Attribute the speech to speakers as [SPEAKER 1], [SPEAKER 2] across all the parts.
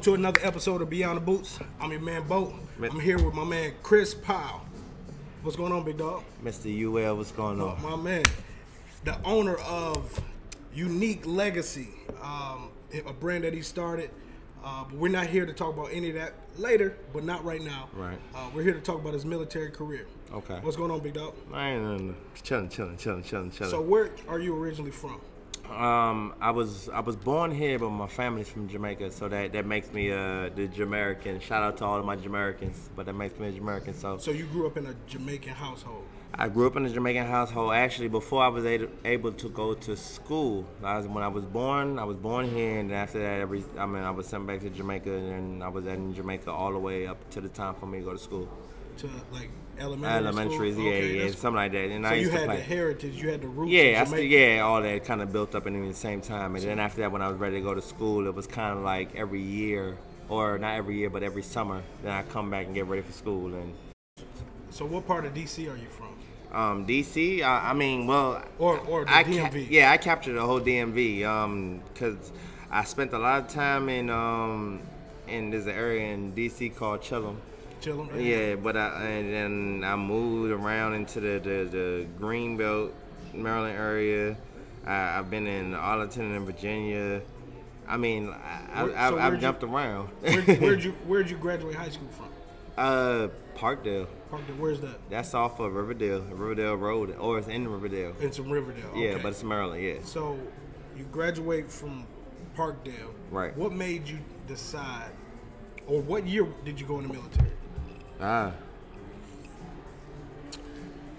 [SPEAKER 1] to another episode of Beyond the Boots. I'm your man, Bo. I'm here with my man, Chris Powell. What's going on, big dog?
[SPEAKER 2] Mr. UL, what's going on?
[SPEAKER 1] My man, the owner of Unique Legacy, a brand that he started. But we're not here to talk about any of that later, but not right now.
[SPEAKER 2] Right.
[SPEAKER 1] We're here to talk about his military career.
[SPEAKER 2] Okay.
[SPEAKER 1] What's going on, big dog?
[SPEAKER 2] I ain't chilling.
[SPEAKER 1] So where are you originally from?
[SPEAKER 2] I was born here, but my family's from Jamaica, so that makes me the Jamaican. Shout out to all of my Jamaicans, but that makes me a Jamaican.
[SPEAKER 1] So you grew up in a Jamaican household? I
[SPEAKER 2] grew up in a Jamaican household. Actually, before I was able to go to school, when I was born here, and after that, I was sent back to Jamaica, and I was in Jamaica all the way up to the time for me to go to school.
[SPEAKER 1] To like elementary school?
[SPEAKER 2] Yeah, something like that. And
[SPEAKER 1] so
[SPEAKER 2] I used
[SPEAKER 1] you
[SPEAKER 2] to
[SPEAKER 1] had
[SPEAKER 2] play.
[SPEAKER 1] the heritage, you had the roots.
[SPEAKER 2] All that kind of built up in the same time. And then after that, when I was ready to go to school, it was kind of like every year, or not every year, but every summer, then I come back and get ready for school. And
[SPEAKER 1] so, what part of DC are you from?
[SPEAKER 2] DC,
[SPEAKER 1] or the DMV.
[SPEAKER 2] I captured the whole DMV because I spent a lot of time in there's an area in DC called Chillum. Yeah, but and then I moved around into the Greenbelt, Maryland area. I've been in Arlington and Virginia. I mean, I've jumped around.
[SPEAKER 1] Where'd you graduate high school from?
[SPEAKER 2] Parkdale.
[SPEAKER 1] Parkdale, where's that?
[SPEAKER 2] That's off of Riverdale Road, or it's in Riverdale.
[SPEAKER 1] It's in Riverdale. Okay.
[SPEAKER 2] Yeah, but it's Maryland. Yeah.
[SPEAKER 1] So you graduate from Parkdale.
[SPEAKER 2] Right.
[SPEAKER 1] What made you decide, or what year did you go in the military?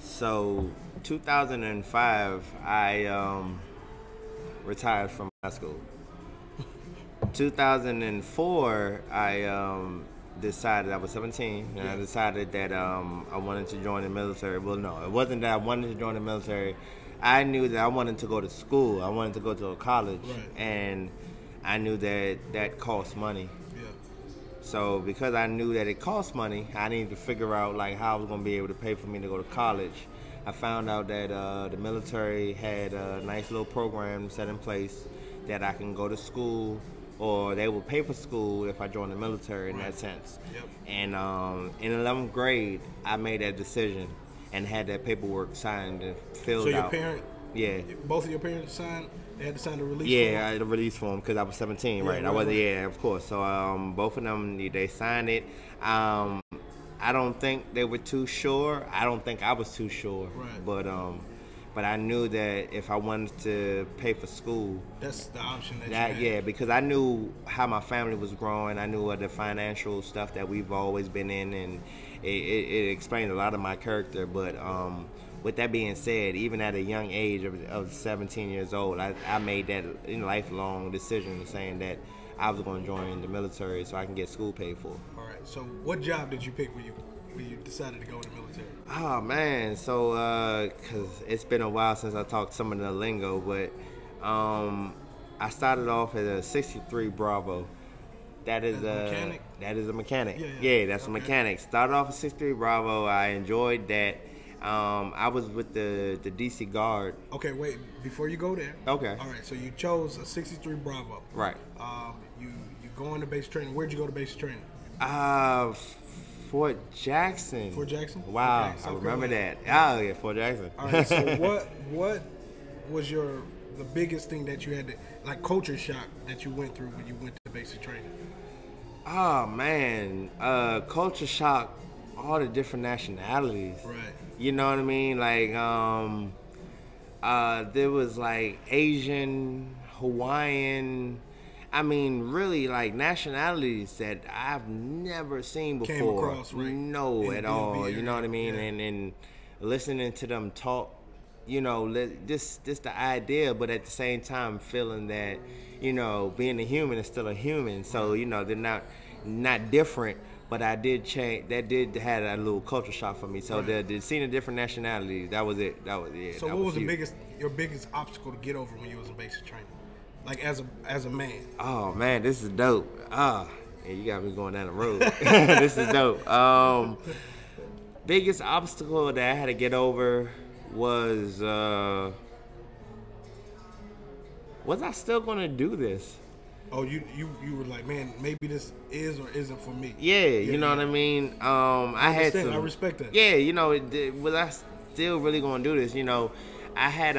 [SPEAKER 2] So 2005, I retired from high school. 2004, I decided, I was 17, and I decided that I wanted to join the military. Well, no, it wasn't that I wanted to join the military. I knew that I wanted to go to school. I wanted to go to a college, and I knew that cost money. So because I knew that it cost money, I needed to figure out like how I was going to be able to pay for me to go to college. I found out that the military had a nice little program set in place that I can go to school, or they would pay for school if I joined the military in that sense. Yep. And in 11th grade, I made that decision and had that paperwork signed and filled out.
[SPEAKER 1] So your parent? Yeah. Both of your parents signed? They had to sign the release form?
[SPEAKER 2] Yeah, I had a release form because I was 17, right? I wasn't, of course. So both of them, they signed it. I don't think they were too sure. I don't think I was too sure. Right. But I knew that if I wanted to pay for school,
[SPEAKER 1] that's the option that you had.
[SPEAKER 2] Yeah, because I knew how my family was growing. I knew the financial stuff that we've always been in, and it explained a lot of my character. But with that being said, even at a young age of 17 years old, I made that lifelong decision saying that I was going to join the military so I can get school paid for.
[SPEAKER 1] All right. So what job did you pick when you decided to go in the military?
[SPEAKER 2] Oh, man. So, because it's been a while since I talked some of the lingo, but I started off as a 63 Bravo. That is a mechanic? That is a mechanic. Yeah, that's a mechanic. Started off as 63 Bravo. I enjoyed that. I was with the DC Guard.
[SPEAKER 1] Okay, wait. Before you go there.
[SPEAKER 2] Okay.
[SPEAKER 1] All right. So you chose a 63 Bravo.
[SPEAKER 2] Right.
[SPEAKER 1] You go into basic training. Where'd you go to basic training?
[SPEAKER 2] Fort Jackson.
[SPEAKER 1] Fort Jackson?
[SPEAKER 2] Wow, okay, so I remember that. Oh yeah, Fort Jackson.
[SPEAKER 1] All right. So what was the biggest thing that you had to, like, culture shock that you went through when you went to basic training?
[SPEAKER 2] Oh man, culture shock. All the different nationalities.
[SPEAKER 1] Right.
[SPEAKER 2] You know what I mean? Like, there was like Asian, Hawaiian. I mean, really, like nationalities that I've never seen before.
[SPEAKER 1] Came across, right?
[SPEAKER 2] No, at all. You know what I mean? Yeah. And listening to them talk, just the idea, but at the same time feeling that, being a human is still a human. So, they're not different. But I did change. That did had a little culture shock for me. So the seeing the different nationalities, that was it. That was it.
[SPEAKER 1] So what was your biggest obstacle to get over when you was in basic training, like as a man?
[SPEAKER 2] Oh man, this is dope. Yeah, you got me going down the road. This is dope. Biggest obstacle that I had to get over was I still gonna do this?
[SPEAKER 1] Oh, you were like, man, maybe this is or isn't for me.
[SPEAKER 2] Yeah, you know what I mean. I had some.
[SPEAKER 1] I respect that.
[SPEAKER 2] Yeah, you know, was I still really gonna do this? You know, I had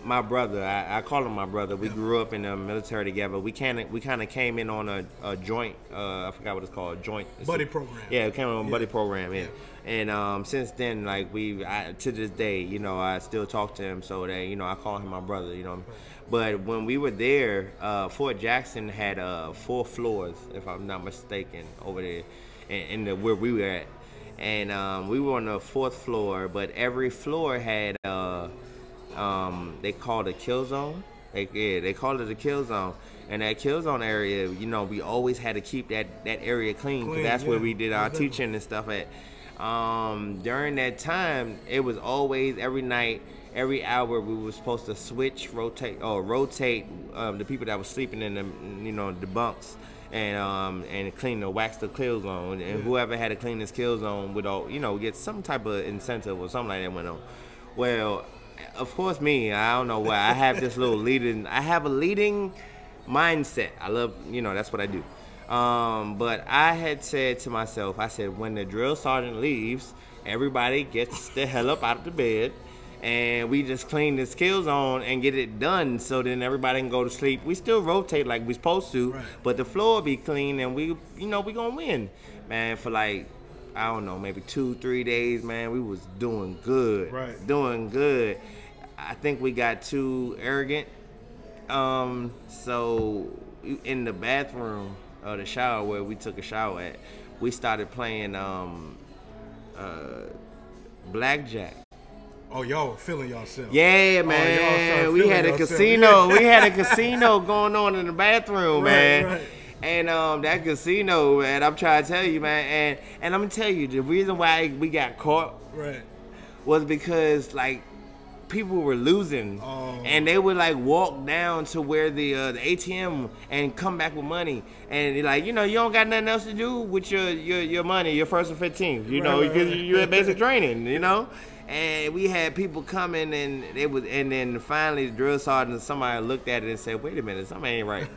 [SPEAKER 2] my brother. I call him my brother. We grew up in the military together. We kind of came in on a joint. I forgot what it's called. Joint
[SPEAKER 1] buddy program.
[SPEAKER 2] Yeah, it came on a buddy program. Yeah. And since then, like to this day, you know, I still talk to him. So that, you know, I call him my brother. You know. Right. But when we were there, Fort Jackson had 4 floors, if I'm not mistaken, over there, in the where we were at, and we were on the 4th floor. But every floor had they called it a kill zone. They called it a kill zone, and that kill zone area, you know, we always had to keep that area clean, because that's where we did our teaching and stuff at. During that time, it was always every night. Every hour we were supposed to rotate the people that were sleeping in the, you know, the bunks, and clean wax the kill zone, and whoever had to clean this kill zone would all, you know, get some type of incentive or something like that went on. Well, of course, I don't know why I have this little I have a leading mindset. I love, you know, that's what I do. But I had said to myself, I said, when the drill sergeant leaves, everybody gets the hell up out of the bed, and we just clean this kill zone and get it done, so then everybody can go to sleep. We still rotate like we supposed to, but the floor be clean, and we gonna win, man. For like, I don't know, maybe 2-3 days, man, we was doing good, doing good. I think we got too arrogant. So in the bathroom or the shower where we took a shower at, we started playing blackjack.
[SPEAKER 1] Oh, y'all were feeling yourself.
[SPEAKER 2] Yeah, man. We had a casino. We had a casino going on in the bathroom, man. Right. And that casino, man, I'm trying to tell you, man. And I'm gonna tell you, the reason why we got caught was because, like, people were losing, and they would like walk down to where the ATM and come back with money, and like, you know, you don't got nothing else to do with your money, your 1st and 15th, you know, because you're at basic training, you know. And we had people coming, and then finally the drill sergeant, somebody looked at it and said, wait a minute, something ain't right.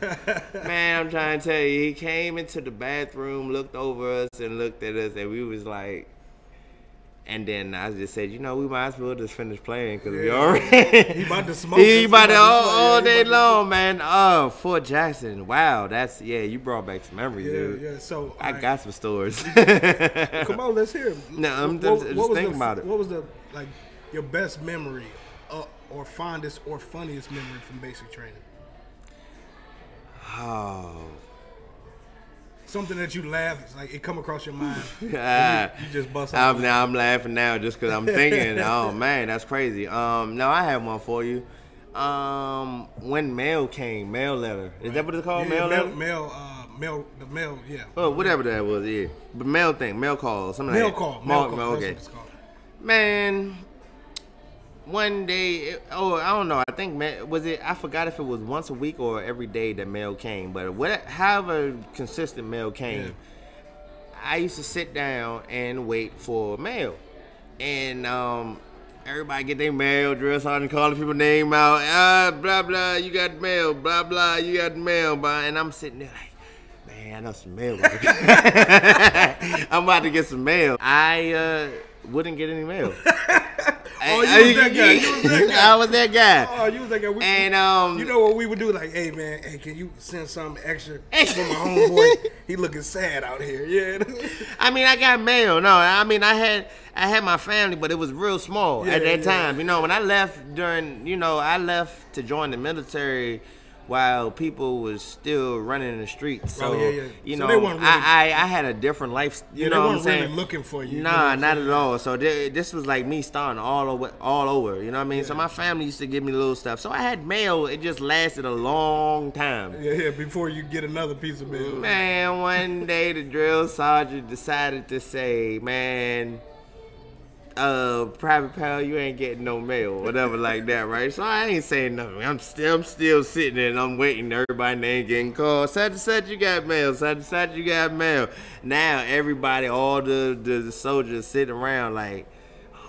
[SPEAKER 2] Man, I'm trying to tell you, he came into the bathroom, looked over us and looked at us, and we was like, and then I just said, you know, we might as well just finish playing, because we already
[SPEAKER 1] he about to smoke.
[SPEAKER 2] He about to all day long, man. Oh, Fort Jackson. Wow, you brought back some memories, dude. Yeah, so I got some stories.
[SPEAKER 1] Come on, let's hear it.
[SPEAKER 2] No, I'm just thinking about it.
[SPEAKER 1] What was the, like, your best memory or fondest or funniest memory from basic training?
[SPEAKER 2] Oh.
[SPEAKER 1] Something that you laugh, like it come across your mind. You just bust
[SPEAKER 2] out. I'm laughing now just because I'm thinking, oh man, that's crazy. No, I have one for you. When mail came, mail letter. Is that what it's called?
[SPEAKER 1] Yeah,
[SPEAKER 2] mail
[SPEAKER 1] letter? The mail, yeah.
[SPEAKER 2] Oh, whatever that was, yeah. But mail call, something like that. Mail call, okay. That's what it's called. Man, one day, I don't know. I think, I forgot if it was once a week or every day that mail came. But however consistent mail came, I used to sit down and wait for mail. And everybody get their mail, drill sergeant calling people's name out. Blah, blah, you got mail. Blah, blah, you got mail. Blah. And I'm sitting there like, man, I know some mail. I'm about to get some mail. I wouldn't get any mail.
[SPEAKER 1] Oh, you was that guy. You was that guy.
[SPEAKER 2] I was that guy.
[SPEAKER 1] Oh, you was that guy. And you know what we would do? Like, hey man, hey, can you send something extra for my homeboy? He looking sad out here. Yeah.
[SPEAKER 2] I mean, I got mail. No, I mean, I had my family, but it was real small at that time. You know, when I left I left to join the military while people was still running in the streets. So, you know, really, I had a different life. You know what I'm saying?
[SPEAKER 1] They weren't really looking for you.
[SPEAKER 2] Nah, not at all. So this was like me starting all over. You know what I mean? Yeah. So my family used to give me little stuff. So I had mail. It just lasted a long time.
[SPEAKER 1] Yeah, before you get another piece of mail.
[SPEAKER 2] Man, one day the drill sergeant decided to say, man, Private Powell, you ain't getting no mail, whatever like that, right? So I ain't saying nothing. I'm still sitting there and I'm waiting. Everybody ain't getting called. Such and such you got mail. Such and such you got mail. Now everybody, all the soldiers sitting around like,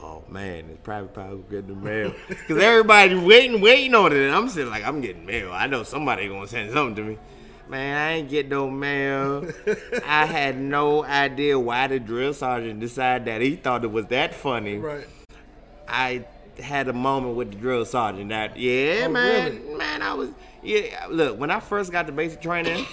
[SPEAKER 2] oh man, it's probably getting the mail. Because everybody's waiting on it. And I'm sitting like, I'm getting mail. I know somebody going to send something to me. Man, I ain't get no mail. I had no idea why the drill sergeant decided that he thought it was that funny.
[SPEAKER 1] Right.
[SPEAKER 2] I had a moment with the drill sergeant that,
[SPEAKER 1] Oh,
[SPEAKER 2] man,
[SPEAKER 1] really?
[SPEAKER 2] man, look, when I first got to basic training,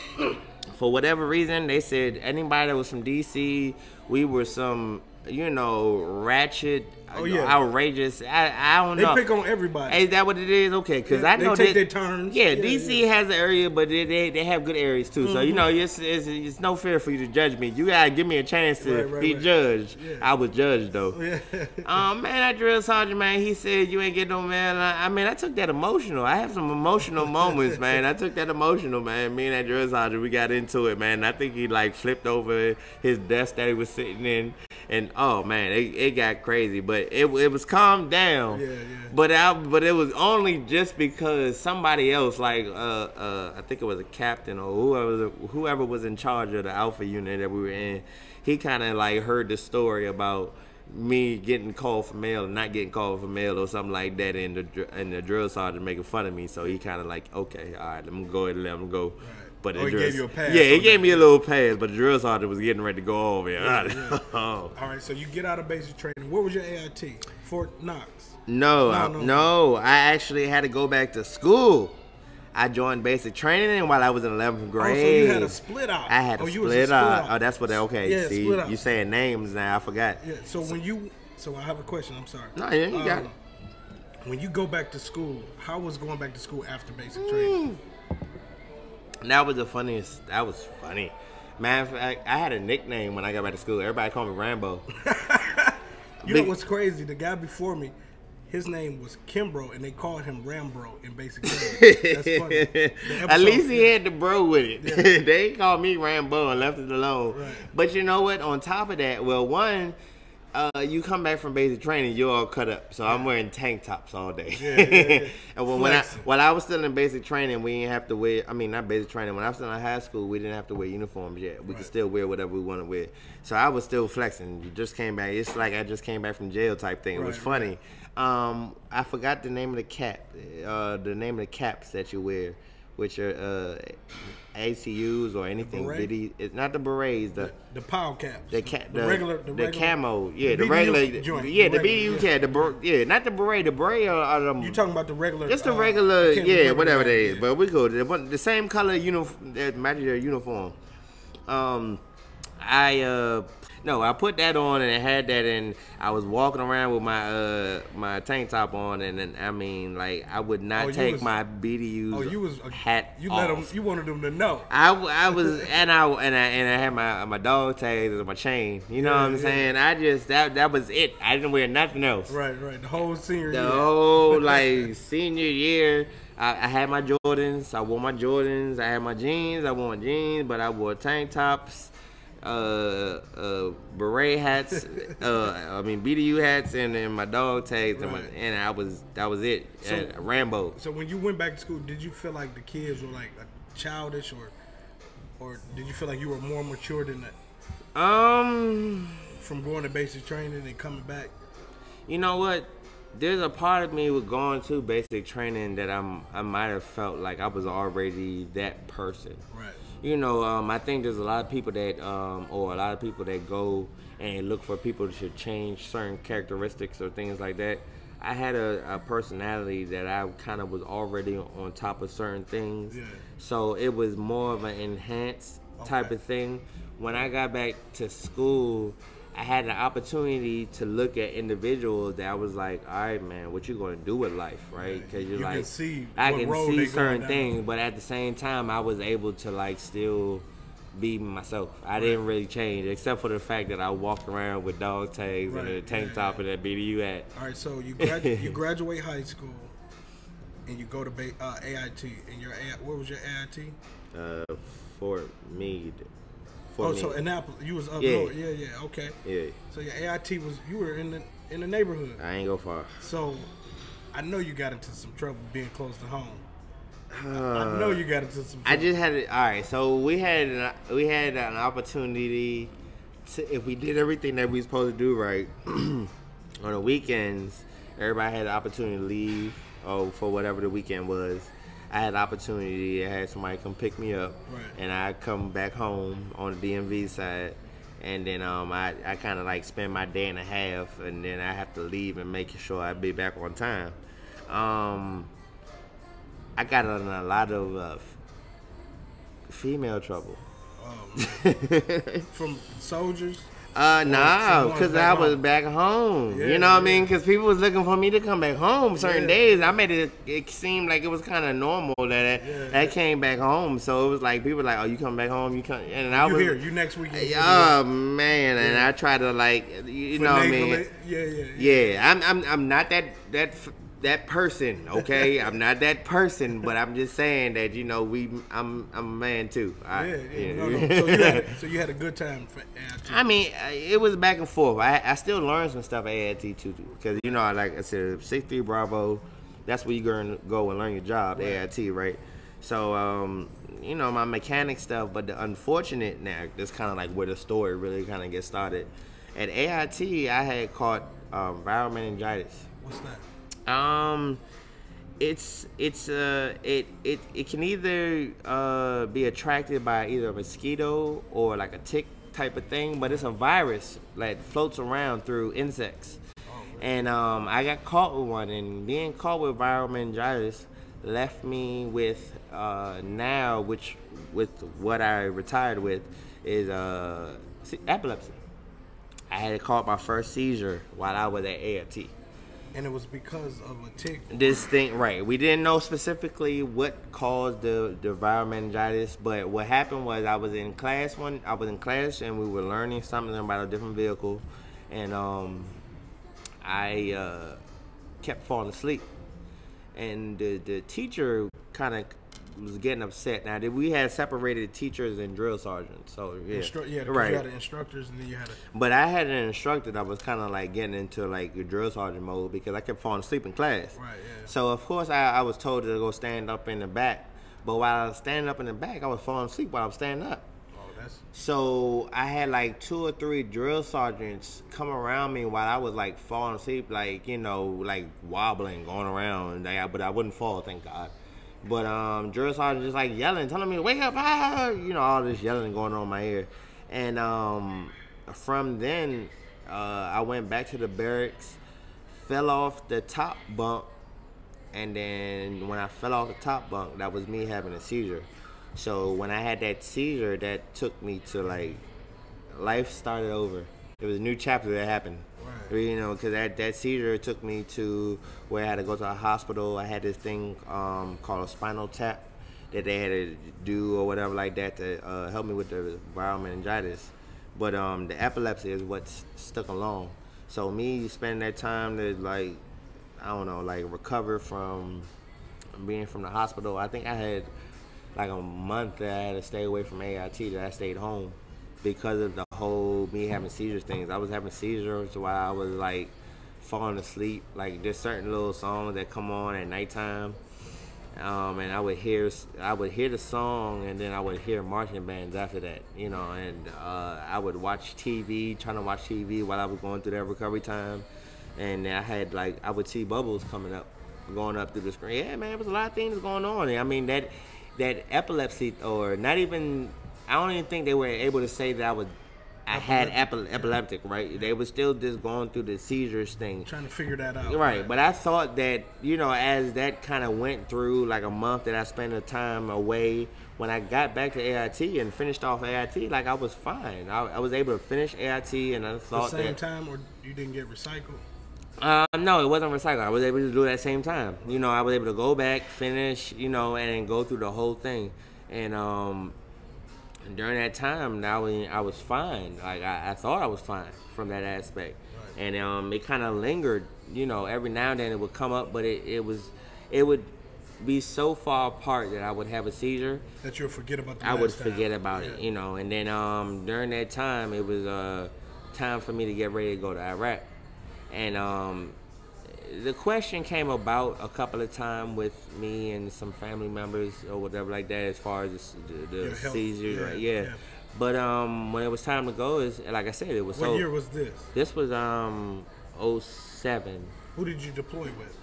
[SPEAKER 2] for whatever reason, they said anybody that was from DC, we were some, ratchet, outrageous. I don't know.
[SPEAKER 1] They pick on everybody.
[SPEAKER 2] Is that what it is? Okay, because I know
[SPEAKER 1] they take their turns.
[SPEAKER 2] Yeah, DC has an area, but they have good areas too. So it's no fair for you to judge me. You gotta give me a chance to be judged. Yeah. I was judged though. Yeah. Man, that drill sergeant, man, he said you ain't get no mail. I took that emotional. I have some emotional moments, man. I took that emotional, man. Me and that drill sergeant, we got into it, man. I think he like flipped over his desk that he was sitting in, and oh man, it got crazy, but it was calmed down. Yeah. But it was only just because somebody else, like I think it was a captain or whoever was in charge of the Alpha unit that we were in, he kind of like heard the story about me getting called for mail and not getting called for mail or something like that, and the drill sergeant making fun of me. So he kind of like, okay, all right, let me go ahead and let him go. Right. But
[SPEAKER 1] he gave you a pass.
[SPEAKER 2] Yeah, he gave me a little pass, but the drill sergeant was getting ready to go over.
[SPEAKER 1] Yeah. All right, so you get out of basic training. What was your AIT? Fort Knox?
[SPEAKER 2] No. I actually had to go back to school. I joined basic training while I was in 11th grade.
[SPEAKER 1] Oh, so you had a split out.
[SPEAKER 2] I had a split out. Oh, that's what. Okay,
[SPEAKER 1] yeah,
[SPEAKER 2] see, you saying names now. I forgot.
[SPEAKER 1] Yeah. So I have a question. I'm sorry.
[SPEAKER 2] No, yeah, you got it.
[SPEAKER 1] When you go back to school, how was going back to school after basic training?
[SPEAKER 2] That was the funniest. That was funny. Man, I had a nickname when I got back to school. Everybody called me Rambo.
[SPEAKER 1] You know what's crazy? The guy before me, his name was Kimbro, and they called him Rambro in basic training. That's funny.
[SPEAKER 2] At least he had the bro with it. Yeah. They called me Rambo and left it alone.
[SPEAKER 1] Right.
[SPEAKER 2] But you know what? On top of that, well, one, you come back from basic training, you're all cut up. So I'm wearing tank tops all day. Yeah. And while I was still in basic training, we didn't have to wear, not basic training, when I was still in high school, we didn't have to wear uniforms yet. We could still wear whatever we want to wear. So I was still flexing. You just came back. It's like I just came back from jail type thing. It was funny. I forgot the name of the cap, the name of the caps that you wear, which are ACUs or anything. It's not the berets.
[SPEAKER 1] The Powell caps.
[SPEAKER 2] The regular camo.
[SPEAKER 1] Yeah, the regular joint.
[SPEAKER 2] Yeah, the BDU cap. Not the beret. The beret are
[SPEAKER 1] you talking about the regular?
[SPEAKER 2] Just the regular. Yeah, whatever they is. But we go the same color uniform that matches their uniform. I put that on and I had that, and I was walking around with my tank top on, and then I would not take my BDU's hat off.
[SPEAKER 1] You wanted them to know.
[SPEAKER 2] I was and I had my dog tags and my chain. You know what I'm saying? I just that was it. I didn't wear nothing else.
[SPEAKER 1] Right. The whole senior year.
[SPEAKER 2] The whole senior year. I had my Jordans. I wore my Jordans. I had my jeans. I wore my jeans, but I wore tank tops. Beret hats, BDU hats, and then my dog tags, and that was it. Rambo.
[SPEAKER 1] So when you went back to school, did you feel like the kids were like childish, or did you feel like you were more mature than that? From going to basic training and coming back. You
[SPEAKER 2] know what? There's a part of me with going to basic training that I might have felt like I was already that person.
[SPEAKER 1] Right.
[SPEAKER 2] I think there's a lot of people that, or a lot of people that go and look for people to change certain characteristics or things like that. I had a personality that I kind of was already on top of certain things. Yeah. So it was more of an enhanced type of thing. When I got back to school, I had an opportunity to look at individuals that I was like, all right, man, what you going to do with life, right? Because I can see certain things, but at the same time, I was able to still be myself. I didn't really change, except for the fact that I walked around with dog tags and a tank top and that BDU hat.
[SPEAKER 1] All right, so you you graduate high school and you go to AIT, and what was your AIT?
[SPEAKER 2] Fort Meade.
[SPEAKER 1] So Annapolis, you was up north. Yeah, okay. Yeah. So your AIT you were in the neighborhood.
[SPEAKER 2] I ain't go far.
[SPEAKER 1] So I know you got into some trouble being close to home. I know you got into some trouble.
[SPEAKER 2] I just had it. All right, so we had an opportunity to, if we did everything that we supposed to do right, On the weekends, everybody had the opportunity to leave for whatever the weekend was. I had the opportunity. I had somebody come pick me up, and I come back home on the DMV side, and then I kind of like spend my day and a half, and then I have to leave and make sure I be back on time. I got in a lot of female trouble.
[SPEAKER 1] From soldiers?
[SPEAKER 2] Nah, because I was back home. You know what I mean? Because people was looking for me to come back home certain days. I made it seem like it was kind of normal that I came back home. So it was like, people were like, oh, you come back home? You come? And I was
[SPEAKER 1] here. You next weekend.
[SPEAKER 2] Oh, man. And I try to, like, you know what I mean? Yeah. I'm not that person, okay? I'm not that person, but I'm just saying that, you know, I'm a man too.
[SPEAKER 1] No. So you had a good time for AIT.
[SPEAKER 2] I mean, it was back and forth. I still learned some stuff at AIT too, because, you know, like I said, 63 Bravo, that's where you're going to go and learn your job, AIT, right? So, you know, my mechanic stuff, but the unfortunate now, that's kind of like where the story really kind of gets started. At AIT, I had caught viral meningitis.
[SPEAKER 1] What's that?
[SPEAKER 2] It can either be attracted by either a mosquito or like a tick type of thing, but it's a virus that floats around through insects. And I got caught with one, and being caught with viral meningitis left me with now, which with what I retired with, is epilepsy. I had caught my first seizure while I was at AIT.
[SPEAKER 1] And it was because of a tick.
[SPEAKER 2] This thing, right. We didn't know specifically what caused the viral meningitis, but what happened was I was in class and we were learning something about a different vehicle, and I kept falling asleep. And the teacher kind of was getting upset. Now, we had separated teachers and drill sergeants, so
[SPEAKER 1] You had the instructors, and then you had
[SPEAKER 2] But I had an instructor that was kind of like getting into like the drill sergeant mode because I kept falling asleep in class.
[SPEAKER 1] Right. Yeah.
[SPEAKER 2] So of course I was told to go stand up in the back, but while I was standing up in the back, I was falling asleep while I was standing up. So I had like 2 or 3 drill sergeants come around me while I was like falling asleep, like, you know, like wobbling, going around, but I wouldn't fall, thank God. But drill sergeant just like yelling, telling me to wake up, you know, all this yelling going on in my ear. And from then, I went back to the barracks, fell off the top bunk, and then when I fell off the top bunk, that was me having a seizure. So when I had that seizure, that took me to like, life started over. It was a new chapter that happened. Right. You know, because that seizure took me to where I had to go to a hospital. I had this thing called a spinal tap that they had to do or whatever like that to help me with the viral meningitis. But the epilepsy is what's stuck along. So me spending that time to like, I don't know, like recover from being from the hospital. I think I had like a month that I had to stay away from AIT, that I stayed home because of the whole me having seizures things. I was having seizures while I was like falling asleep. Like there's certain little songs that come on at nighttime, and I would hear the song, and then I would hear marching bands after that, you know. And I would watch TV, trying to watch TV while I was going through that recovery time, and I would see bubbles coming up, going up through the screen. Yeah, man, there was a lot of things going on. I mean that epilepsy, or not even. I don't even think they were able to say that I had epileptic, right? They were still just going through the seizures thing.
[SPEAKER 1] Trying to figure that out.
[SPEAKER 2] Right, but I thought that, you know, as that kind of went through like a month that I spent the time away, when I got back to AIT and finished off AIT, like I was fine. I was able to finish AIT, and I thought
[SPEAKER 1] the same time, or you didn't get recycled?
[SPEAKER 2] No, it wasn't recycled. I was able to do it at the same time. You know, I was able to go back, finish, you know, and go through the whole thing. And during that time, I was fine. Like I thought I was fine from that aspect. Right. And it kind of lingered. You know, every now and then it would come up, but it would be so far apart that I would have a seizure
[SPEAKER 1] that you'll forget about.
[SPEAKER 2] I would forget about it. You know, and then during that time, it was time for me to get ready to go to Iraq, and the question came about a couple of times with me and some family members or whatever like that, as far as the seizure, right? Yeah. But when it was time to go, is like I said, it was.
[SPEAKER 1] What year was this?
[SPEAKER 2] This was 07.
[SPEAKER 1] Who did you deploy with?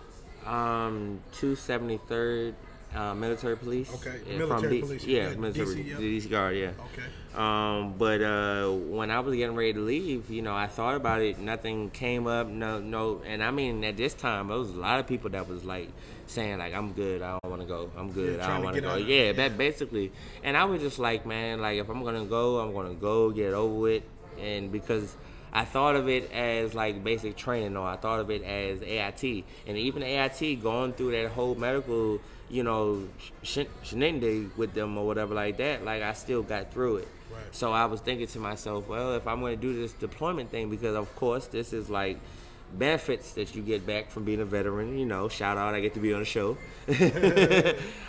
[SPEAKER 2] 273rd military police.
[SPEAKER 1] Okay,
[SPEAKER 2] Yeah,
[SPEAKER 1] military police.
[SPEAKER 2] Yeah, military,
[SPEAKER 1] DC,
[SPEAKER 2] the DC Guard. Yeah.
[SPEAKER 1] Okay.
[SPEAKER 2] But when I was getting ready to leave, you know, I thought about it. Nothing came up. No, and I mean, at this time, there was a lot of people that was like saying like, "I'm good. I don't want to go. I'm good. I don't want to go." Yeah, that basically. And I was just like, man, like if I'm gonna go, I'm gonna go, get it over with, and because I thought of it as like basic training, or I thought of it as AIT, and even AIT going through that whole medical, you know, shenanigans with them or whatever like that. Like I still got through it.
[SPEAKER 1] Right.
[SPEAKER 2] So I was thinking to myself, well, if I'm going to do this deployment thing, because of course this is like benefits that you get back from being a veteran. You know, shout out, I get to be on the show.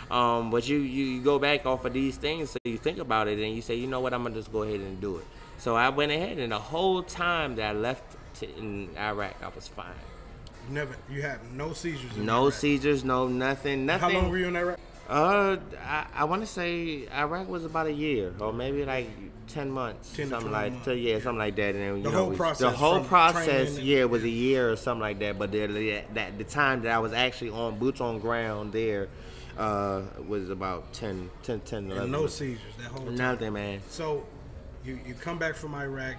[SPEAKER 2] But you go back off of these things, so you think about it and you say, you know what, I'm gonna just go ahead and do it. So I went ahead, and the whole time that I left in Iraq, I was fine.
[SPEAKER 1] You had no seizures.
[SPEAKER 2] No seizures, no nothing.
[SPEAKER 1] How long were you in Iraq?
[SPEAKER 2] I want to say Iraq was about a year, or maybe like 10 months,
[SPEAKER 1] 10
[SPEAKER 2] something
[SPEAKER 1] like
[SPEAKER 2] months. Yeah, something like that. And then,
[SPEAKER 1] the whole
[SPEAKER 2] process, yeah, was a year or something like that. But the time that I was actually on boots on ground there was about 10, 11.
[SPEAKER 1] And no seizures that whole time.
[SPEAKER 2] Nothing, man.
[SPEAKER 1] So you come back from Iraq.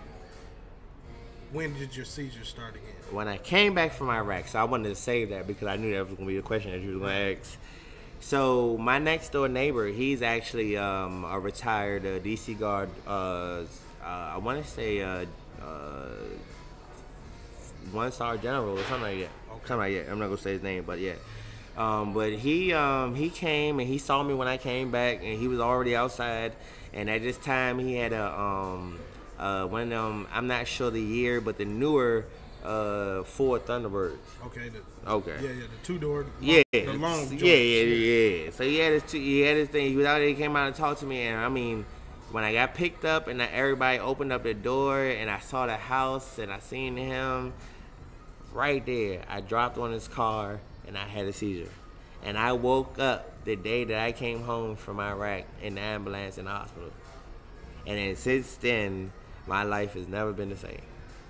[SPEAKER 1] When did your seizures start again?
[SPEAKER 2] When I came back from Iraq, so I wanted to save that because I knew that was going to be the question that you were going to ask. So my next door neighbor, he's actually a retired DC Guard. I want to say 1-star general or something like that.
[SPEAKER 1] Okay.
[SPEAKER 2] Something like that. I'm not gonna say his name, but yeah. But he came and he saw me when I came back, and he was already outside. And at this time, he had one of them. I'm not sure the year, but the newer Ford Thunderbirds.
[SPEAKER 1] Okay.
[SPEAKER 2] Okay.
[SPEAKER 1] Yeah, the two-door.
[SPEAKER 2] Yeah.
[SPEAKER 1] The long.
[SPEAKER 2] Yeah. So he had his thing. He was out there. He came out and talked to me, and I mean, when I got picked up and everybody opened up the door and I saw the house and I seen him right there, I dropped on his car and I had a seizure. And I woke up the day that I came home from Iraq in the ambulance in the hospital. And then since then, my life has never been the same.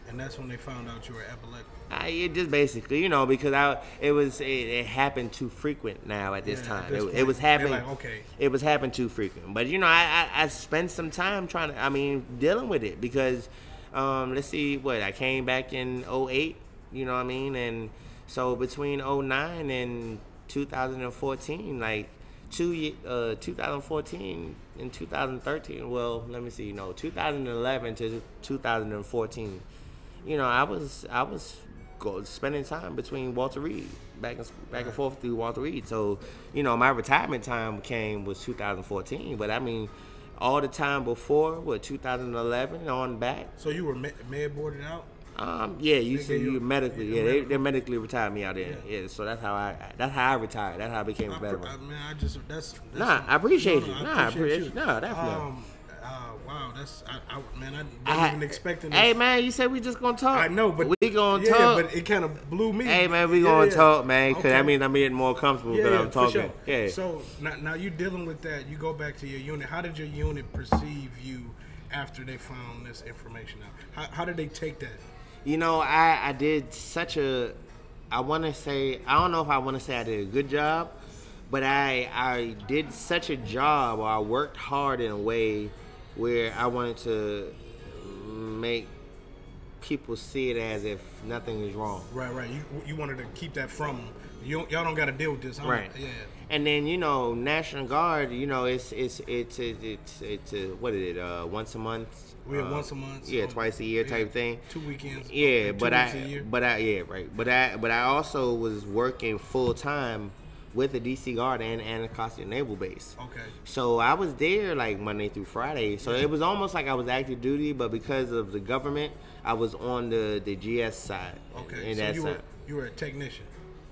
[SPEAKER 1] And that's when they found out you were epileptic.
[SPEAKER 2] It just basically, because it happened too frequent now at this time. It was happening.
[SPEAKER 1] Like, okay.
[SPEAKER 2] It was happening too frequent. But I spent some time dealing with it because, let's see, I came back in 2008. You know what I mean? And so between 2009 and 2014, like 2014 and 2013. Well, let me see. 2011 to 2014. I was spending time between Walter Reed, back and forth through Walter Reed. So, my retirement time was 2014. But I mean, all the time before, 2011 on back.
[SPEAKER 1] So you were med boarded out?
[SPEAKER 2] Yeah, you medically. Yeah, they medically retired me out there. Yeah, so that's how I retired. That's how I became a veteran. I appreciate you. I appreciate you. No, definitely.
[SPEAKER 1] Wow, I wasn't even expecting this.
[SPEAKER 2] Hey, man, you said we just gonna talk.
[SPEAKER 1] I know, but
[SPEAKER 2] we gonna talk.
[SPEAKER 1] Yeah, but it kind of blew me.
[SPEAKER 2] Hey, man, we gonna talk, man, because that means I'm getting more comfortable because I'm talking.
[SPEAKER 1] Sure. Yeah. So now you dealing with that. You go back to your unit. How did your unit perceive you after they found this information out? How did they take that?
[SPEAKER 2] I did such a. I don't know if I want to say I did a good job, but I did such a job, or I worked hard in a way where I wanted to make people see it as if nothing is wrong. Right.
[SPEAKER 1] You wanted to keep that from them. Y'all don't got to deal with this.
[SPEAKER 2] Right.
[SPEAKER 1] Yeah.
[SPEAKER 2] And then National Guard, it's what is it? Once a month.
[SPEAKER 1] We have once a month.
[SPEAKER 2] Yeah, twice a year type thing.
[SPEAKER 1] 2 weekends.
[SPEAKER 2] Yeah,
[SPEAKER 1] but I
[SPEAKER 2] also was working full time with the DC Guard and Anacostia Naval Base.
[SPEAKER 1] Okay.
[SPEAKER 2] So I was there like Monday through Friday. So it was almost like I was active duty, but because of the government, I was on the GS side.
[SPEAKER 1] Okay. So you were a technician.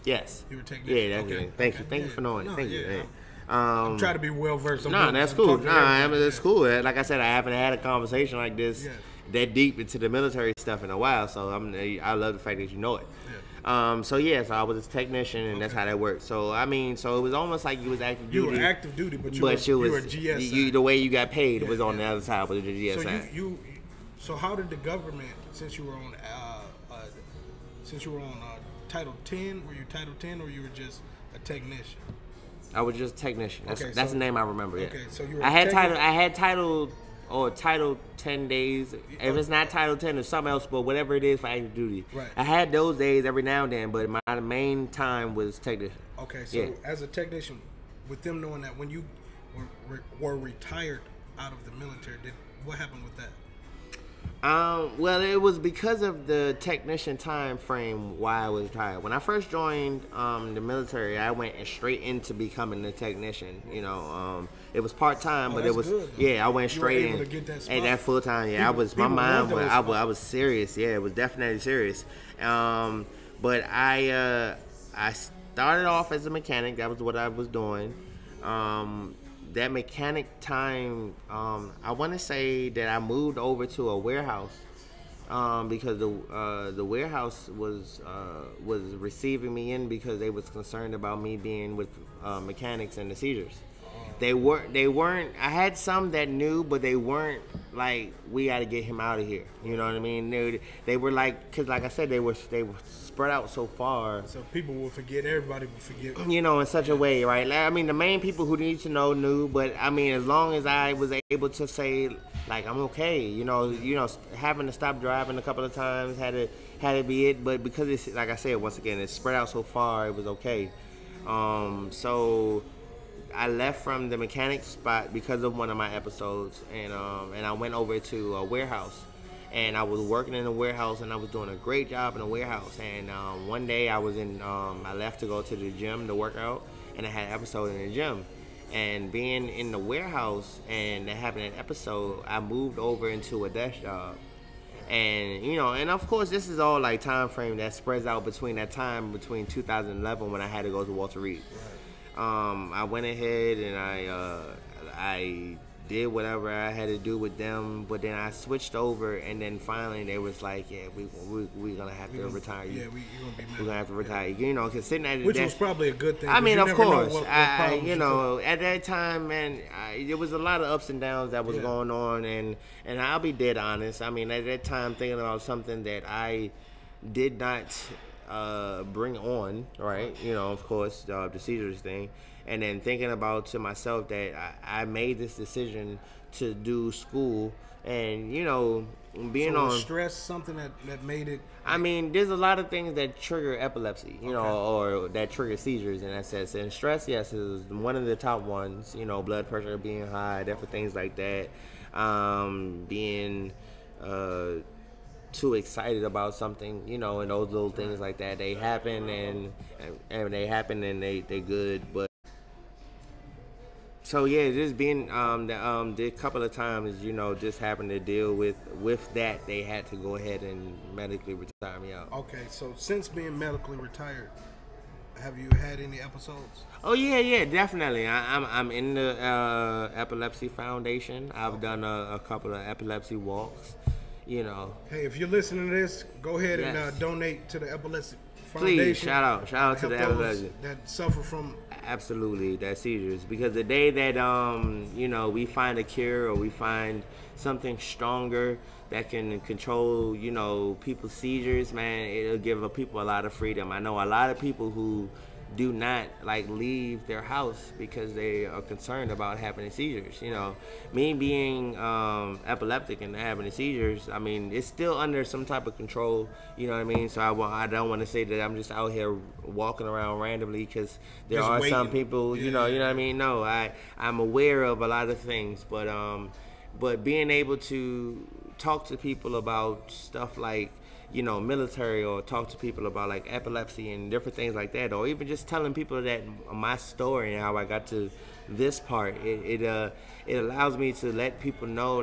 [SPEAKER 2] Yes.
[SPEAKER 1] You were a technician.
[SPEAKER 2] Yeah, that's good. Thank you for knowing. Thank you. Yeah.
[SPEAKER 1] I'm trying to be well versed.
[SPEAKER 2] That's cool. That's cool. Like I said, I haven't had a conversation like this that deep into the military stuff in a while. So I love the fact that you know it. Yeah. So I was a technician, and that's how that worked. So it was almost like you was active duty.
[SPEAKER 1] You were active duty, but you were GS side.
[SPEAKER 2] The way you got paid was on the other side with the GS side.
[SPEAKER 1] So how did the government, since you were on since you were on Title 10, were you Title 10 or you were just a technician?
[SPEAKER 2] I was just a technician. That's
[SPEAKER 1] Okay,
[SPEAKER 2] the name I remember. Yeah.
[SPEAKER 1] Okay, so you were.
[SPEAKER 2] I had Title 10 days. If it's not Title 10, it's something else, but whatever it is for active duty.
[SPEAKER 1] Right.
[SPEAKER 2] I had those days every now and then, but my main time was technician.
[SPEAKER 1] Okay, so as a technician, with them knowing that when you were retired out of the military, what happened with that?
[SPEAKER 2] Well, it was because of the technician time frame why I was retired. When I first joined the military, I went straight into becoming a technician. You know, it was part time, but it was good, I went straight in. And that full time, I was I was serious. Yeah, it was definitely serious. But I started off as a mechanic. That was what I was doing. That mechanic time, I want to say that I moved over to a warehouse because the warehouse was receiving me in because they was concerned about me being with mechanics and the seizures. They weren't. I had some that knew, but they weren't like, we got to get him out of here. You know what I mean? They were like, because like I said, they were spread out so far.
[SPEAKER 1] So people will forget. Everybody will forget.
[SPEAKER 2] You know, in such a way, right? Like, I mean, the main people who need to know knew, but I mean, as long as I was able to say, like, I'm okay. You know, having to stop driving a couple of times had to be it. But because it's, like I said, once again, it's spread out so far, it was okay. So I left from the mechanic spot because of one of my episodes, and I went over to a warehouse, and I was working in a warehouse, and I was doing a great job in the warehouse. And one day I left to go to the gym to work out, and I had an episode in the gym. And being in the warehouse and having an episode, I moved over into a desk job. And and of course this is all like time frame that spreads out between 2011 when I had to go to Walter Reed. I went ahead and I did whatever I had to do with them, but then I switched over, and then finally they was like, yeah, we're gonna have to retire you.
[SPEAKER 1] Yeah, you're gonna be mad.
[SPEAKER 2] We're gonna have to retire you. Cause sitting at the
[SPEAKER 1] which
[SPEAKER 2] desk,
[SPEAKER 1] was probably a good thing.
[SPEAKER 2] I mean, of course,
[SPEAKER 1] what
[SPEAKER 2] at that time, man, there was a lot of ups and downs that was going on, and I'll be dead honest. I mean, at that time, thinking about something that I did not bring on, right? Of course, the seizures thing. And then thinking about to myself that I made this decision to do school, and being
[SPEAKER 1] so
[SPEAKER 2] on
[SPEAKER 1] stress, something that made it.
[SPEAKER 2] I mean, there's a lot of things that trigger epilepsy, or that trigger seizures in that sense. And stress, yes, is one of the top ones. Blood pressure being high, different things like that. Being too excited about something, and those little things like that. They happen, and they happen, and they good, but. So yeah, just being the couple of times, just having to deal with that, they had to go ahead and medically retire me out.
[SPEAKER 1] Okay, so since being medically retired, have you had any episodes?
[SPEAKER 2] Oh yeah, definitely. I'm in the Epilepsy Foundation. I've done a couple of epilepsy walks. Hey,
[SPEAKER 1] if you're listening to this, go ahead and donate to the Epilepsy Foundation.
[SPEAKER 2] Please, shout out to the epilepsy
[SPEAKER 1] that suffer from.
[SPEAKER 2] Absolutely, that seizures. Because the day that we find a cure, or we find something stronger that can control people's seizures, man, it'll give people a lot of freedom. I know a lot of people who do not leave their house because they are concerned about having seizures. Me being epileptic and having the seizures, I mean, it's still under some type of control. You know what I mean? So I don't want to say that I'm just out here walking around randomly, because there are some people, you know what I mean? No, I'm aware of a lot of things, but being able to talk to people about stuff like military, or talk to people about epilepsy and different things like that, or even just telling people that my story and how I got to this part, it allows me to let people know,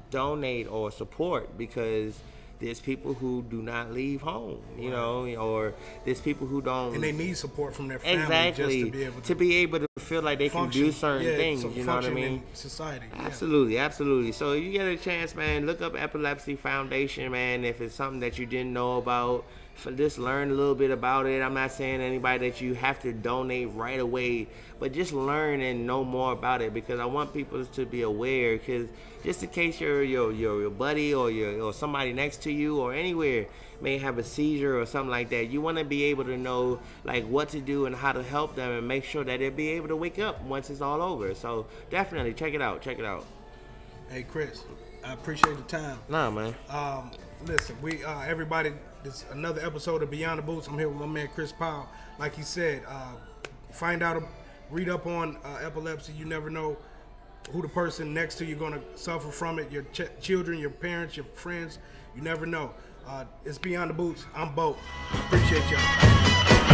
[SPEAKER 2] donate or support, because there's people who do not leave home, or there's people who don't,
[SPEAKER 1] and they need support from their family,
[SPEAKER 2] exactly,
[SPEAKER 1] just to be able to
[SPEAKER 2] feel like they can do certain things, you know what I mean?
[SPEAKER 1] In society.
[SPEAKER 2] Absolutely. So you get a chance, man, look up Epilepsy Foundation, man. If it's something that you didn't know about, just learn a little bit about it. I'm not saying anybody that you have to donate right away, but just learn and know more about it, because I want people to be aware, because just in case your buddy or somebody next to you or anywhere may have a seizure or something like that, you want to be able to know like what to do and how to help them and make sure that they'll be able to wake up once it's all over. So definitely check it out.
[SPEAKER 1] Hey Chris, I appreciate the time.
[SPEAKER 2] Nah, man.
[SPEAKER 1] Listen, we everybody, this is another episode of Beyond the Boots. I'm here with my man Chris Powell. Like he said, find out, read up on epilepsy. You never know who the person next to you gonna suffer from it. Your children, your parents, your friends. You never know. It's Beyond the Boots. I'm Bo. Appreciate y'all.